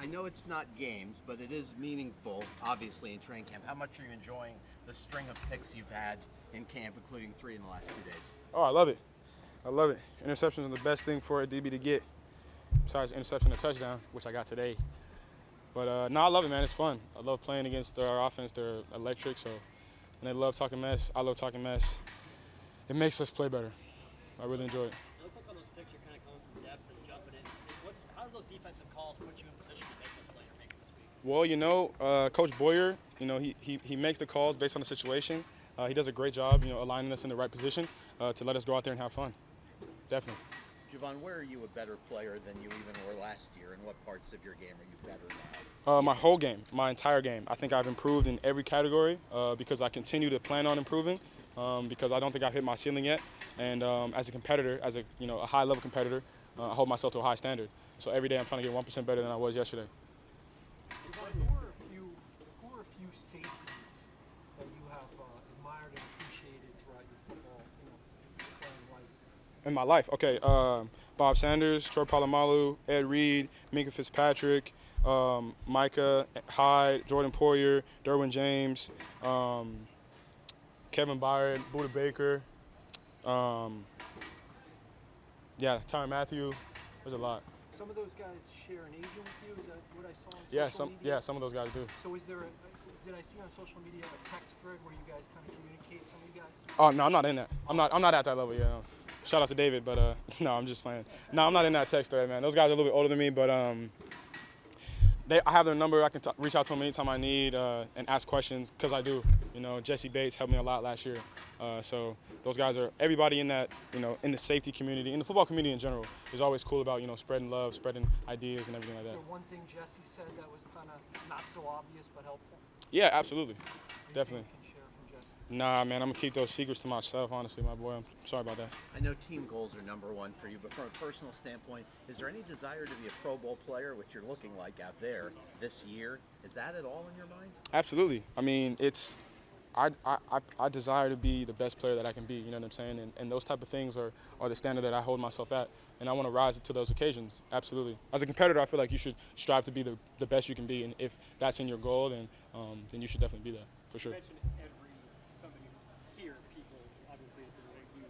I know it's not games, but it is meaningful, obviously, in training camp. How much are you enjoying the string of picks you've had in camp, including 3 in the last 2 days? Oh, I love it. I love it. Interceptions are the best thing for a DB to get, besides interception and touchdown, which I got today. But no, I love it, man. It's fun. I love playing against our offense. They're electric, so and they love talking mess. I love talking mess. It makes us play better. I really enjoy it. It looks like on those picks you're kind of coming from depth and jumping in. How do those defensive calls put you in position to make those plays you're making this week? Well, Coach Boyer, he makes the calls based on the situation. He does a great job, aligning us in the right position to let us go out there and have fun. Definitely. Jevon, where are you a better player than you even were last year? In what parts of your game are you better now? My whole game, my entire game. I think I've improved in every category because I continue to plan on improving because I don't think I've hit my ceiling yet. And as a competitor, as a high-level competitor, I hold myself to a high standard. So every day I'm trying to get 1% better than I was yesterday. Who are a few safeties that you have admired and appreciated throughout your football playing life? In my life, okay. Bob Sanders, Troy Polamalu, Ed Reed, Minka Fitzpatrick, Micah Hyde, Jordan Poyer, Derwin James, Kevin Byard, Buda Baker, Tyrann Matthew. There's a lot. Some of those guys share an agent with you. Is that what I saw on social media? Yeah, some of those guys do. So did I see on social media a text thread where you guys kind of communicate, some of you guys? Oh no, I'm not in that. I'm not at that level yet. Shout out to David, but no, I'm just playing. No, I'm not in that text thread, man. Those guys are a little bit older than me, but I have their number. I can reach out to them anytime I need and ask questions because I do. Jesse Bates helped me a lot last year. So those guys are everybody in that, in the safety community, in the football community in general, is always cool about, spreading love, spreading ideas and everything like that. Is there one thing Jesse said that was kind of not so obvious but helpful? Yeah, absolutely. Definitely. You can share from Jesse? Nah, man, I'm going to keep those secrets to myself, honestly, my boy. I'm sorry about that. I know team goals are number one for you, but from a personal standpoint, is there any desire to be a Pro Bowl player, which you're looking like out there this year? Is that at all in your mind? Absolutely. I mean, I desire to be the best player that I can be, you know what I'm saying? And those type of things are the standard that I hold myself at. And I want to rise to those occasions, absolutely. As a competitor, I feel like you should strive to be the best you can be. And if that's in your goal, then you should definitely be there, for sure. You mentioned every Sunday here, people obviously have been rating you.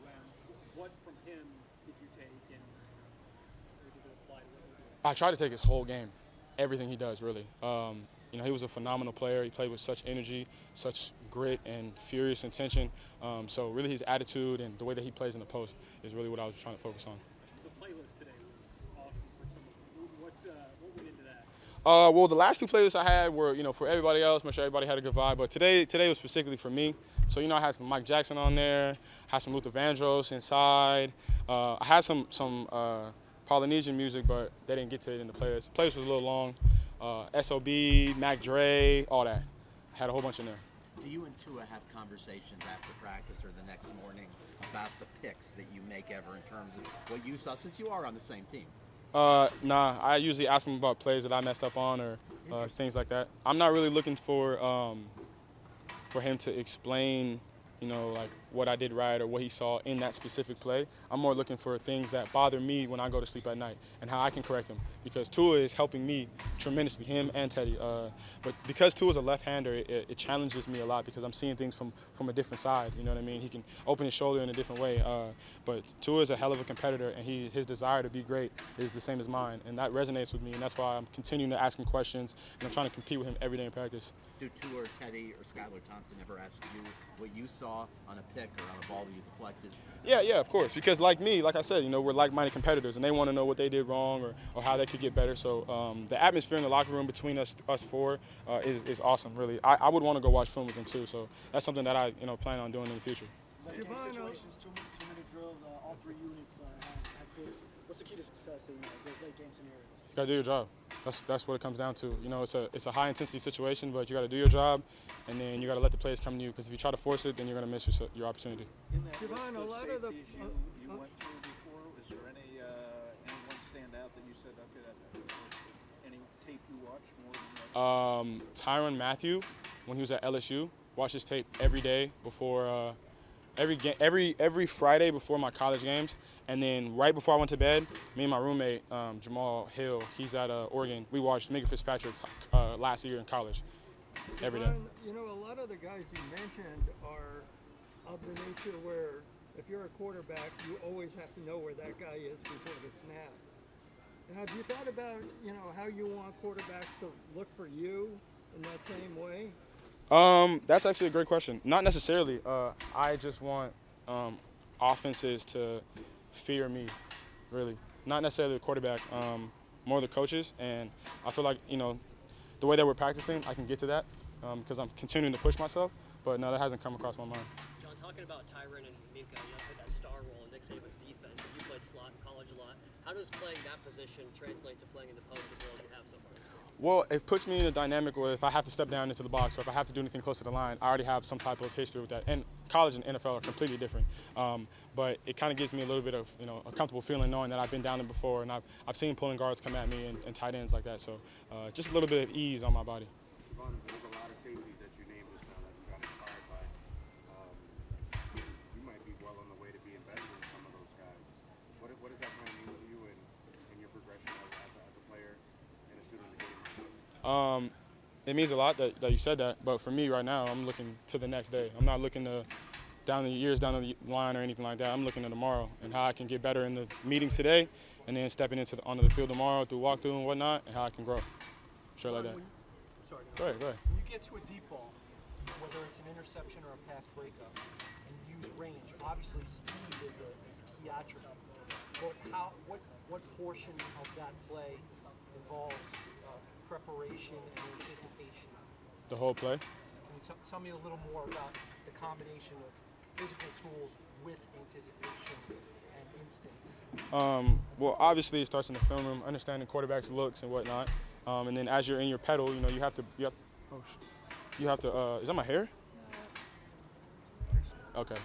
What from him did you take and or did it apply to what you do? I try to take his whole game, everything he does, really. He was a phenomenal player. He played with such energy, such grit and furious intention. So really his attitude and the way that he plays in the post is really what I was trying to focus on. The playlist today was awesome for some of them. What went into that? Well, the last 2 playlists I had were, for everybody else, make sure everybody had a good vibe. But today was specifically for me. So, I had some Mike Jackson on there, had some Luther Vandross inside. I had some Polynesian music, but they didn't get to it in the playlist. The playlist was a little long. SOB, Mac Dre, all that. I had a whole bunch in there. Do you and Tua have conversations after practice or the next morning about the picks that you make ever in terms of what you saw, since you are on the same team? Nah, I usually ask him about plays that I messed up on or things like that. I'm not really looking for him to explain, like what I did right or what he saw in that specific play. I'm more looking for things that bother me when I go to sleep at night and how I can correct them. Because Tua is helping me tremendously, him and Teddy. But because Tua is a left-hander, it challenges me a lot because I'm seeing things from a different side. You know what I mean? He can open his shoulder in a different way. But Tua is a hell of a competitor, and his desire to be great is the same as mine, and that resonates with me. And that's why I'm continuing to ask him questions, and I'm trying to compete with him every day in practice. Do Tua or Teddy or Skylar Thompson ever ask you what you saw on a pick or on a ball that you deflected? Yeah, of course. Because like me, like I said, we're like-minded competitors, and they want to know what they did wrong or how they could get better. So the atmosphere in the locker room between us 4 is awesome, really. I would want to go watch film with them too. So that's something that I plan on doing in the future. Late game situations, two-minute drill, all 3 units had picks. What's the key to success in those late game scenarios? You gotta do your job. That's what it comes down to. It's a high intensity situation, but you gotta do your job, and then you gotta let the plays come to you. Because if you try to force it, then you're gonna miss your opportunity. In that Jevon, list a of lot of the safeties you went through before, is there anyone stand out that you said, okay, any tape you watch more than that? Tyrann Mathieu, when he was at LSU, watched his tape every day before every Friday before my college games, And then right before I went to bed, me and my roommate, Jamal Hill, he's at Oregon. We watched Minka Fitzpatrick's last year in college every day. You know, a lot of the guys you mentioned are of the nature where if you're a quarterback, you always have to know where that guy is before the snap. And have you thought about, you know, how you want quarterbacks to look for you in that same way? That's actually a great question. Not necessarily. I just want offenses to fear me, really. Not necessarily the quarterback, more the coaches. And I feel like, you know, the way that we're practicing, I can get to that because I'm continuing to push myself. But no, that hasn't come across my mind. John, talking about Tyron and Minka, you know, that star role in Nick Saban's defense. You played slot in college a lot. How does playing that position translate to playing in the post as well as you have so far? Well, it puts me in a dynamic where if I have to step down into the box or if I have to do anything close to the line, I already have some type of history with that. And college and NFL are completely different. But it kind of gives me a little bit of, you know, a comfortable feeling knowing that I've been down there before and I've seen pulling guards come at me and tight ends like that. So just a little bit of ease on my body. There's a lot of safeties that you named just now that you got inspired by. You might be well on the way to being better than some of those guys. What does that kind of mean to you in your progression as a player and a student of the game? It means a lot that you said that, but for me right now, I'm looking to the next day. I'm not looking to down the years down the line or anything like that. I'm looking to tomorrow and how I can get better in the meetings today and then stepping onto the field tomorrow through walkthrough and whatnot and how I can grow. Straight like that. Sorry. Go ahead. When you get to a deep ball, whether it's an interception or a pass breakup, and you use range, obviously speed is a key attribute. But what portion of that play involves preparation and anticipation? The whole play. Can you tell me a little more about the combination of physical tools with anticipation and instincts? Well, obviously it starts in the film room, understanding quarterbacks' looks and whatnot, and then as you're in your pedal, you know, you have to. Is that my hair? Okay.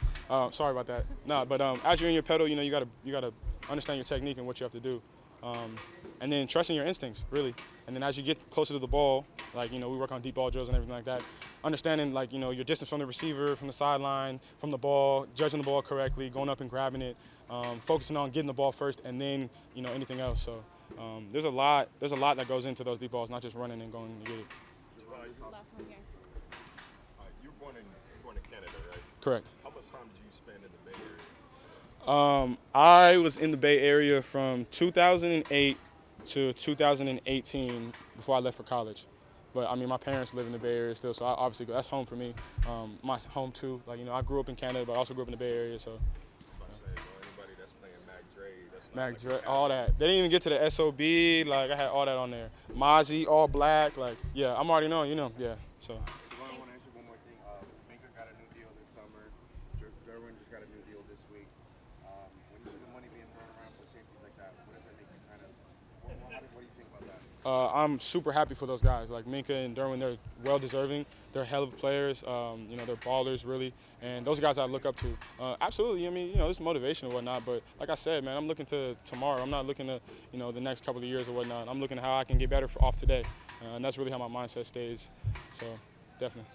Sorry about that. No, but as you're in your pedal, you know, you gotta understand your technique and what you have to do, and then trusting your instincts, really. And then as you get closer to the ball, like, you know, we work on deep ball drills and everything like that. Understanding, like, you know, your distance from the receiver, from the sideline, from the ball, judging the ball correctly, going up and grabbing it, focusing on getting the ball first, and then, you know, anything else. So there's a lot that goes into those deep balls, not just running and going to get it. Last one here. You're born in Canada, right? Correct. How much time did you spend in the Bay Area? I was in the Bay Area from 2008 to 2018 before I left for college. But I mean, my parents live in the Bay Area still, so I obviously that's home for me. My home too. Like, you know, I grew up in Canada, but I also grew up in the Bay Area. So. Anybody that's playing Mac Dre, that's not Mac like Dre, all that. They didn't even get to the SOB. Like, I had all that on there. Mozzie, all black. Like, yeah, I'm already knowing, you know. Yeah. So. I want to ask you one more thing. Minka got a new deal this summer. Derwin just got a new deal this week. When you see the money being thrown around for safeties like that, what does that make you kind of? What do you think about that? I'm super happy for those guys. Like Minka and Derwin, they're well deserving. They're hell of players. You know, they're ballers really, and those guys I look up to. Absolutely. I mean, you know, it's motivation and whatnot. But like I said, man, I'm looking to tomorrow. I'm not looking to, you know, the next couple of years or whatnot. I'm looking at how I can get better off today, and that's really how my mindset stays. So, definitely.